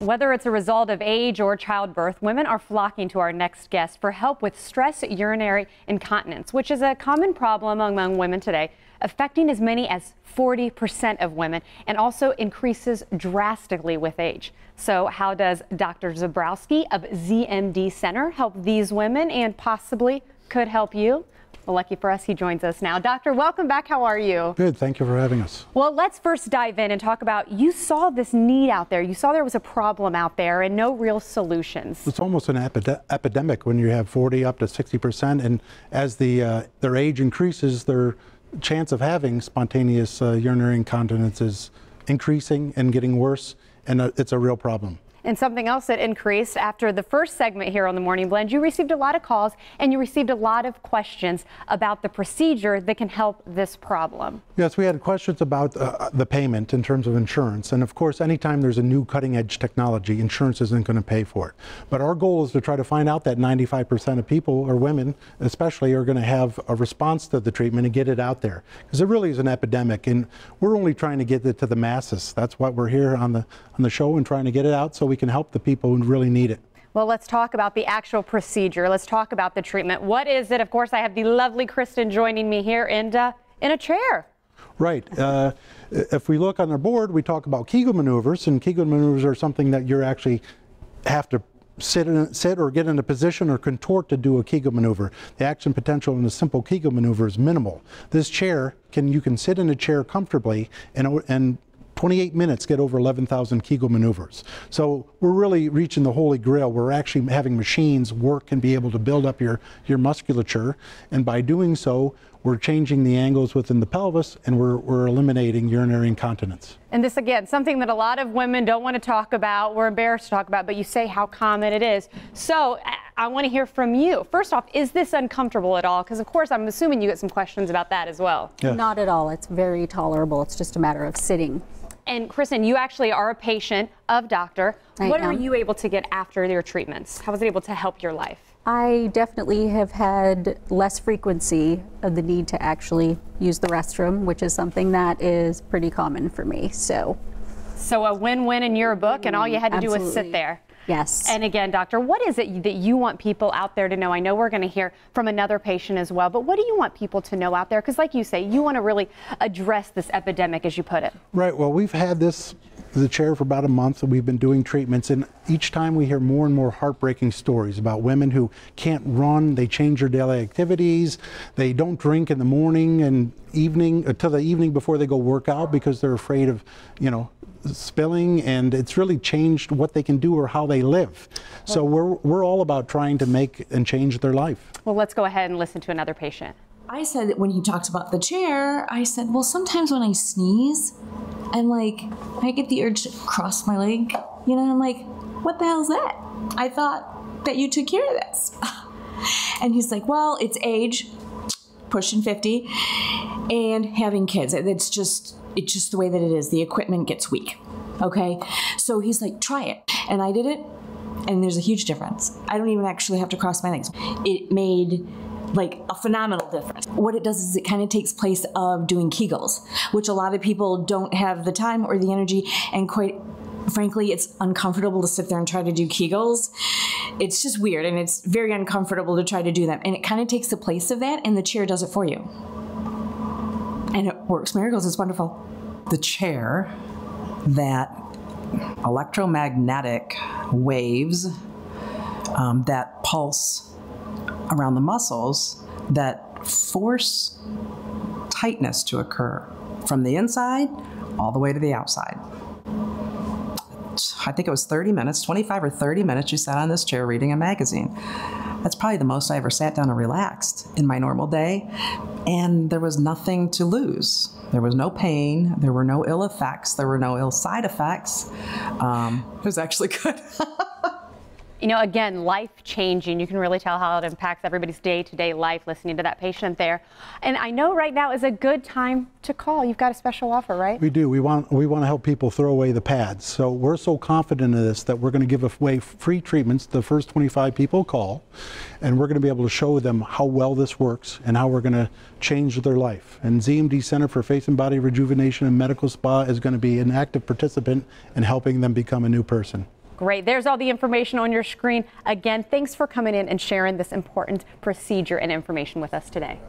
Whether it's a result of age or childbirth, women are flocking to our next guest for help with stress urinary incontinence, which is a common problem among women today, affecting as many as 40% of women and also increases drastically with age. So how does Dr. Zabrowski of ZMD Center help these women and possibly could help you? Well, lucky for us, he joins us now. Doctor, welcome back. How are you? Good. Thank you for having us. Well, let's first dive in and talk about, you saw this need out there. You saw there was a problem out there and no real solutions. It's almost an epidemic when you have 40 up to 60%. And as their age increases, their chance of having spontaneous urinary incontinence is increasing and getting worse. And it's a real problem. And something else that increased after the first segment here on the Morning Blend, you received a lot of calls and you received a lot of questions about the procedure that can help this problem. Yes, we had questions about the payment in terms of insurance. And of course, anytime there's a new cutting edge technology, insurance isn't going to pay for it. But our goal is to try to find out that 95% of people, or women especially, are going to have a response to the treatment and get it out there. Because it really is an epidemic. And we're only trying to get it to the masses. That's why we're here on the show and trying to get it out so we can help the people who really need it. Well, let's talk about the actual procedure. Let's talk about the treatment. What is it? Of course, I have the lovely Kristen joining me here and in a chair. Right. If we look on our board, we talk about Kegel maneuvers, and Kegel maneuvers are something that you actually have to sit or get in a position or contort to do a Kegel maneuver. The action potential in a simple Kegel maneuver is minimal. This chair, you can sit in a chair comfortably and 28 minutes get over 11,000 Kegel maneuvers. So we're really reaching the holy grail. We're actually having machines work and be able to build up your musculature. And by doing so, we're changing the angles within the pelvis and we're eliminating urinary incontinence. And this, again, something that a lot of women don't want to talk about, we're embarrassed to talk about, but you say how common it is. So I want to hear from you. First off, is this uncomfortable at all? Because of course, I'm assuming you get some questions about that as well. Yes. Not at all. It's very tolerable. It's just a matter of sitting. And Kristen, you actually are a patient of Doctor. What were you able to get after your treatments? How was it able to help your life? I definitely have had less frequency of the need to actually use the restroom, which is something that is pretty common for me. So a win-win in your book, and all you had to do was sit there. Yes. And again, doctor, what is it that you want people out there to know? I know we're going to hear from another patient as well, but what do you want people to know out there? Because like you say, you want to really address this epidemic, as you put it. Right. Well, we've had the chair for about a month, and we've been doing treatments, and each time we hear more and more heartbreaking stories about women who can't run, they change their daily activities, they don't drink in the morning and evening until the evening before they go work out because they're afraid of, spilling, and it's really changed what they can do or how they live. So we're all about trying to make and change their life. Well, let's go ahead and listen to another patient. I said that when he talked about the chair, I said, well, sometimes when I sneeze, I'm like, I get the urge to cross my leg, I'm like, what the hell's that? I thought that you took care of this. And he's like, well, it's age, pushing 50, and having kids. It's just the way that it is. The equipment gets weak. Okay. So he's like, try it. And I did it. And there's a huge difference. I don't even actually have to cross my legs. It made like a phenomenal difference. What it does is it kind of takes place of doing Kegels, which a lot of people don't have the time or the energy, and quite frankly, it's uncomfortable to sit there and try to do Kegels. It's just weird, and it's very uncomfortable to try to do them. And it kind of takes the place of that, and the chair does it for you. And it works miracles. It's wonderful. The chair, that electromagnetic waves that pulse around the muscles that force tightness to occur from the inside all the way to the outside. I think it was 30 minutes, 25 or 30 minutes you sat on this chair reading a magazine. That's probably the most I ever sat down and relaxed in my normal day. And there was nothing to lose. There was no pain. There were no ill effects. There were no ill side effects. It was actually good. Again, life-changing. You can really tell how it impacts everybody's day-to-day life listening to that patient there. And I know right now is a good time to call. You've got a special offer, right? We do. We want to help people throw away the pads. So we're so confident in this that we're going to give away free treatments to the first 25 people call. And we're going to be able to show them how well this works and how we're going to change their life. And ZMD Center for Face and Body Rejuvenation and Medical Spa is going to be an active participant in helping them become a new person. Great. There's all the information on your screen. Again, thanks for coming in and sharing this important procedure and information with us today.